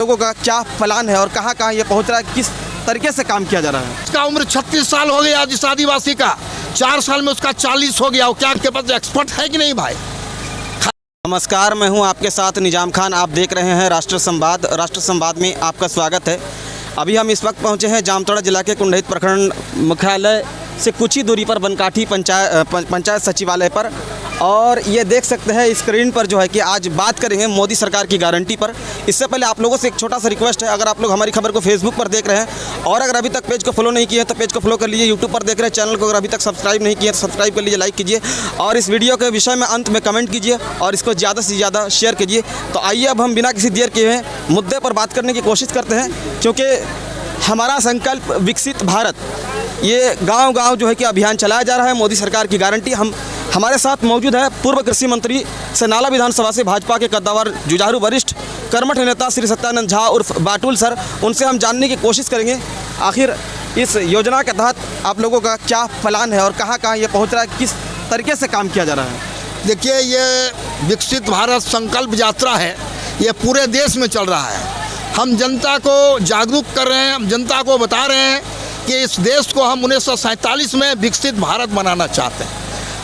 लोगों का क्या प्लान है और कहाँ कहाँ ये पहुँच रहा है, किस तरीके से काम किया जा रहा है। उसका उम्र 36 साल हो गया जिस आदिवासी का, 4 साल में उसका 40 हो गया। वो क्या आपके पास एक्सपर्ट है कि नहीं भाई? नमस्कार, मैं हूं आपके साथ निजाम खान। आप देख रहे हैं राष्ट्र संवाद। राष्ट्र संवाद में आपका स्वागत है। अभी हम इस वक्त पहुंचे हैं जामताड़ा जिला के कुंडहित प्रखंड मुख्यालय से कुछ ही दूरी पर बनकाठी पंचायत सचिवालय पर, और ये देख सकते हैं स्क्रीन पर जो है कि आज बात करेंगे मोदी सरकार की गारंटी पर। इससे पहले आप लोगों से एक छोटा सा रिक्वेस्ट है, अगर आप लोग हमारी खबर को फेसबुक पर देख रहे हैं और अगर अभी तक पेज को फॉलो नहीं किए तो पेज को फॉलो कर लीजिए। यूट्यूब पर देख रहे हैं चैनल को अगर अभी तक सब्सक्राइब नहीं किए तो सब्सक्राइब कर लीजिए, लाइक कीजिए और इस वीडियो के विषय में अंत में कमेंट कीजिए और इसको ज़्यादा से ज़्यादा शेयर कीजिए। तो आइए अब हम बिना किसी देर किए हुए मुद्दे पर बात करने की कोशिश करते हैं, क्योंकि हमारा संकल्प विकसित भारत, ये गांव-गांव जो है कि अभियान चलाया जा रहा है। मोदी सरकार की गारंटी। हमारे साथ मौजूद है पूर्व कृषि मंत्री से नाला विधानसभा से भाजपा के कद्दावर जुझारू वरिष्ठ कर्मठ नेता श्री सत्यानंद झा उर्फ बाटुल सर। उनसे हम जानने की कोशिश करेंगे आखिर इस योजना के तहत आप लोगों का क्या प्लान है और कहाँ कहाँ ये पहुँच रहा है, किस तरीके से काम किया जा रहा है। देखिए, ये विकसित भारत संकल्प यात्रा है, ये पूरे देश में चल रहा है। हम जनता को जागरूक कर रहे हैं, हम जनता को बता रहे हैं कि इस देश को हम 1947 में विकसित भारत बनाना चाहते हैं।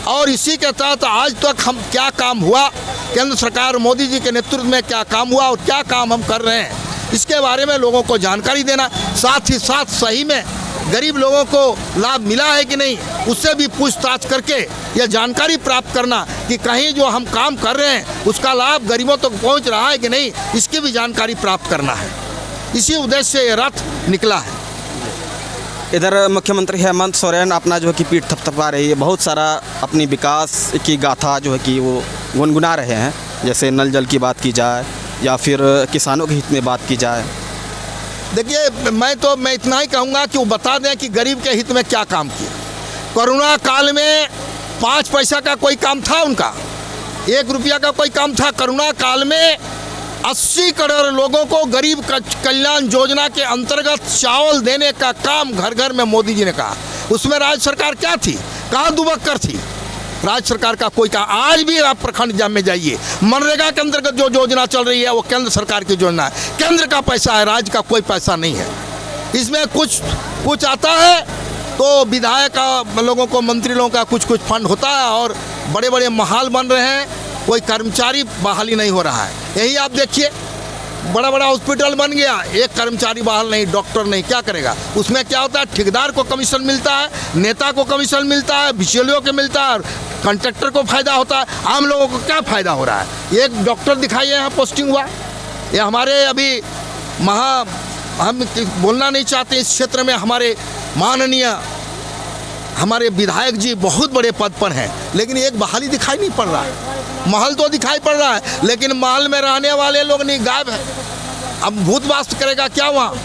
और इसी के तहत आज तक हम क्या काम हुआ, केंद्र सरकार मोदी जी के नेतृत्व में क्या काम हुआ और क्या काम हम कर रहे हैं, इसके बारे में लोगों को जानकारी देना, साथ ही साथ सही में गरीब लोगों को लाभ मिला है कि नहीं उससे भी पूछताछ करके यह जानकारी प्राप्त करना कि कहीं जो हम काम कर रहे हैं उसका लाभ गरीबों तक पहुंच रहा है कि नहीं, इसकी भी जानकारी प्राप्त करना है। इसी उद्देश्य से ये रथ निकला है। इधर मुख्यमंत्री हेमंत सोरेन अपना जो है कि पीठ थपथपा रही है, बहुत सारा अपनी विकास की गाथा जो है कि वो गुनगुना रहे हैं, जैसे नल जल की बात की जाए या फिर किसानों के हित में बात की जाए। देखिए, मैं इतना ही कहूँगा कि वो बता दें कि गरीब के हित में क्या काम किया। कोरोना काल में 5 पैसा का कोई काम था उनका, 1 रुपया का कोई काम था। कोरोना काल में 80 करोड़ लोगों को गरीब कल्याण योजना के अंतर्गत चावल देने का काम घर घर में मोदी जी ने कहा। उसमें राज्य सरकार क्या थी, कहाँ दुबक्कर थी राज्य सरकार का कोई काम। आज भी आप प्रखंड में जाइए, मनरेगा के अंतर्गत जो योजना चल रही है वो केंद्र सरकार की योजना है, केंद्र का पैसा है, राज्य का कोई पैसा नहीं है। इसमें कुछ आता है तो विधायक लोगों को, मंत्री लोगों का कुछ फंड होता है और बड़े बड़े महाल बन रहे हैं, कोई कर्मचारी बहाली नहीं हो रहा है। यही आप देखिए, बड़ा बड़ा हॉस्पिटल बन गया, एक कर्मचारी बहाल नहीं, डॉक्टर नहीं, क्या करेगा। उसमें क्या होता है, ठेकेदार को कमीशन मिलता है, नेता को कमीशन मिलता है, बिचौलियों को मिलता है, कॉन्ट्रैक्टर को फायदा होता है, आम लोगों को क्या फायदा हो रहा है। एक डॉक्टर दिखाइए यहाँ पोस्टिंग हुआ, ये हमारे अभी हम बोलना नहीं चाहते, इस क्षेत्र में हमारे माननीय हमारे विधायक जी बहुत बड़े पद पर हैं, लेकिन एक बहाली दिखाई नहीं पड़ रहा है। महल तो दिखाई पड़ रहा है लेकिन महल में रहने वाले लोग नहीं, गायब है। अब भूतवास करेगा क्या वहाँ।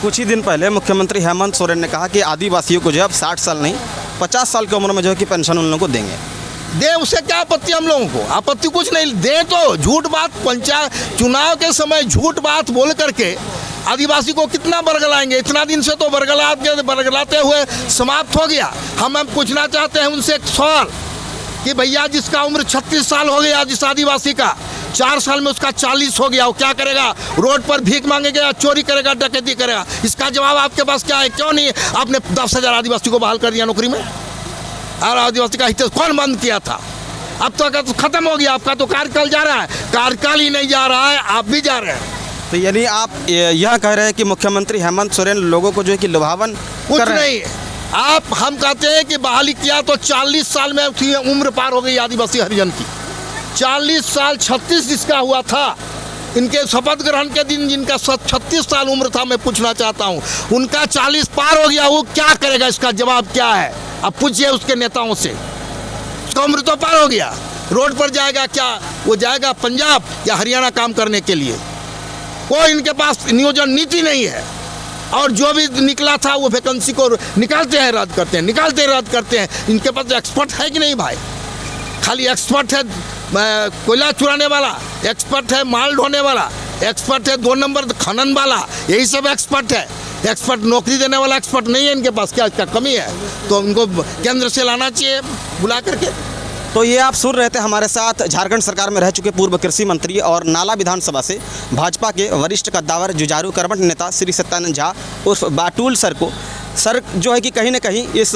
कुछ ही दिन पहले मुख्यमंत्री हेमंत सोरेन ने कहा कि आदिवासियों को जो है अब 60 साल नहीं 50 साल की उम्र में जो है कि पेंशन उन लोगों को देंगे। दे, उससे क्या आपत्ति, हम लोगों को आपत्ति कुछ नहीं। दे तो झूठ बात, पंचायत चुनाव के समय झूठ बात बोल करके आदिवासी को कितना बरगलाएंगे। इतना दिन से तो बरगलाते हुए समाप्त हो गया। हम पूछना चाहते हैं उनसे एक सवाल कि भैया, जिसका उम्र 36 साल हो गया जिस आदिवासी का, 4 साल में उसका 40 हो गया, वो क्या करेगा? रोड पर भीख मांगेगा, चोरी करेगा, डकैती करेगा? इसका जवाब आपके पास क्या है? क्यों नहीं आपने 10,000 आदिवासी को बहाल कर दिया नौकरी में? और आदिवासी का हित कौन बंद किया था? अब तो खत्म हो गया, आपका तो कार्यकाल जा रहा है। कार्यकाल ही नहीं जा रहा है, आप भी जा रहे हैं। तो यानी आप यह कह रहे हैं कि मुख्यमंत्री हेमंत सोरेन लोगों को जो है कि लुभावन कुछ नहीं। हम कहते हैं कि बहाली किया तो 40 साल में उम्र पार हो गई आदिवासी हरिजन की। 40 साल 36 जिसका हुआ था, इनके शपथ ग्रहण के दिन जिनका 36 साल उम्र था, मैं पूछना चाहता हूँ उनका 40 पार हो गया, वो क्या करेगा? इसका जवाब क्या है? अब पूछिए उसके नेताओं से। उसका उम्र तो पार हो गया, रोड पर जाएगा क्या? वो जाएगा पंजाब या हरियाणा काम करने के लिए। कोई इनके पास नियोजन नीति नहीं है, और जो भी निकला था वो वैकेंसी को निकालते हैं, रद्द करते हैं, निकालते हैं, रद्द करते हैं। इनके पास एक्सपर्ट है कि नहीं भाई? खाली एक्सपर्ट है कोयला चुराने वाला, एक्सपर्ट है माल ढोने वाला, एक्सपर्ट है 2 नंबर खनन वाला, यही सब एक्सपर्ट है। एक्सपर्ट नौकरी देने वाला एक्सपर्ट नहीं है इनके पास। क्या इसका कमी है? तो उनको केंद्र से लाना चाहिए बुला करके। तो ये आप सुन रहे थे हमारे साथ झारखंड सरकार में रह चुके पूर्व कृषि मंत्री और नाला विधानसभा से भाजपा के वरिष्ठ कद्दावर जुझारू कर्मठ नेता श्री सत्यानंद झा उर्फ बाटुल सर को। सर जो है कि कहीं ना कहीं इस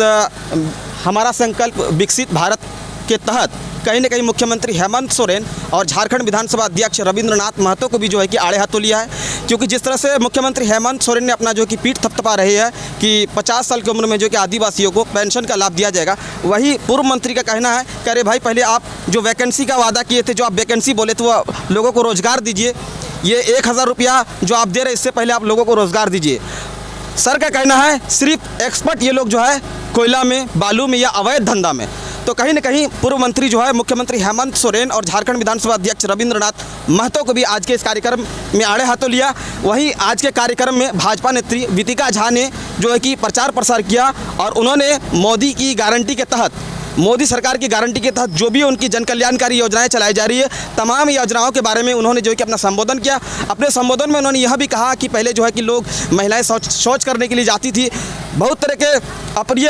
हमारा संकल्प विकसित भारत के तहत कहीं ना कहीं मुख्यमंत्री हेमंत सोरेन और झारखंड विधानसभा अध्यक्ष रविंद्रनाथ महतो को भी जो है कि आड़े हाथों लिया है, क्योंकि जिस तरह से मुख्यमंत्री हेमंत सोरेन ने अपना जो कि पीठ थपथपा रहे हैं कि 50 साल की उम्र में जो कि आदिवासियों को पेंशन का लाभ दिया जाएगा, वही पूर्व मंत्री का कहना है कि अरे भाई पहले आप जो वैकेंसी का वादा किए थे, जो आप वैकेंसी बोले थे वो लोगों को रोज़गार दीजिए, ये 1000 रुपया जो आप दे रहे इससे पहले आप लोगों को रोज़गार दीजिए। सर का कहना है सिर्फ एक्सपर्ट ये लोग जो है कोयला में, बालू में या अवैध धंधा में। तो कहीं ना कहीं पूर्व मंत्री जो है मुख्यमंत्री हेमंत सोरेन और झारखंड विधानसभा अध्यक्ष रविंद्रनाथ महतो को भी आज के इस कार्यक्रम में आड़े हाथों लिया। वहीं आज के कार्यक्रम में भाजपा नेत्री वितिका झा ने जो है कि प्रचार प्रसार किया और उन्होंने मोदी की गारंटी के तहत, मोदी सरकार की गारंटी के तहत जो भी उनकी जन कल्याणकारी योजनाएं चलाई जा रही है, तमाम योजनाओं के बारे में उन्होंने जो है कि अपना संबोधन किया। अपने संबोधन में उन्होंने यह भी कहा कि पहले जो है कि लोग महिलाएं शौच करने के लिए जाती थी, बहुत तरह के अप्रिय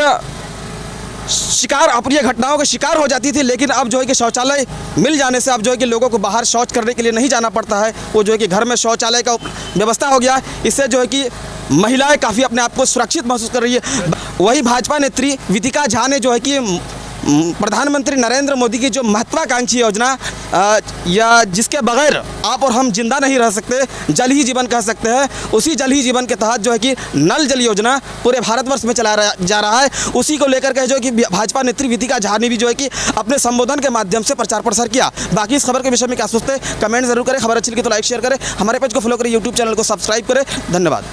घटनाओं का शिकार हो जाती थी, लेकिन अब जो है कि शौचालय मिल जाने से अब जो है कि लोगों को बाहर शौच करने के लिए नहीं जाना पड़ता है, वो जो है कि घर में शौचालय का व्यवस्था हो गया। इससे जो है कि महिलाएं काफ़ी अपने आप को सुरक्षित महसूस कर रही है। वही भाजपा नेत्री वितिका झा ने जो है कि प्रधानमंत्री नरेंद्र मोदी की जो महत्वाकांक्षी योजना या जिसके बगैर आप और हम जिंदा नहीं रह सकते, जल ही जीवन कह सकते हैं, उसी जल ही जीवन के तहत जो है कि नल जल योजना पूरे भारतवर्ष में चलाया जा रहा है, उसी को लेकर के जो है कि भाजपा नेत्री वितिका झा ने भी जो है कि अपने संबोधन के माध्यम से प्रचार प्रसार किया। बाकी इस खबर के विषय में क्या सोचते हैं कमेंट जरूर करें, खबर अच्छी लगी तो लाइक शेयर करें, हमारे पेज को फॉलो करें, यूट्यूब चैनल को सब्सक्राइब करें। धन्यवाद।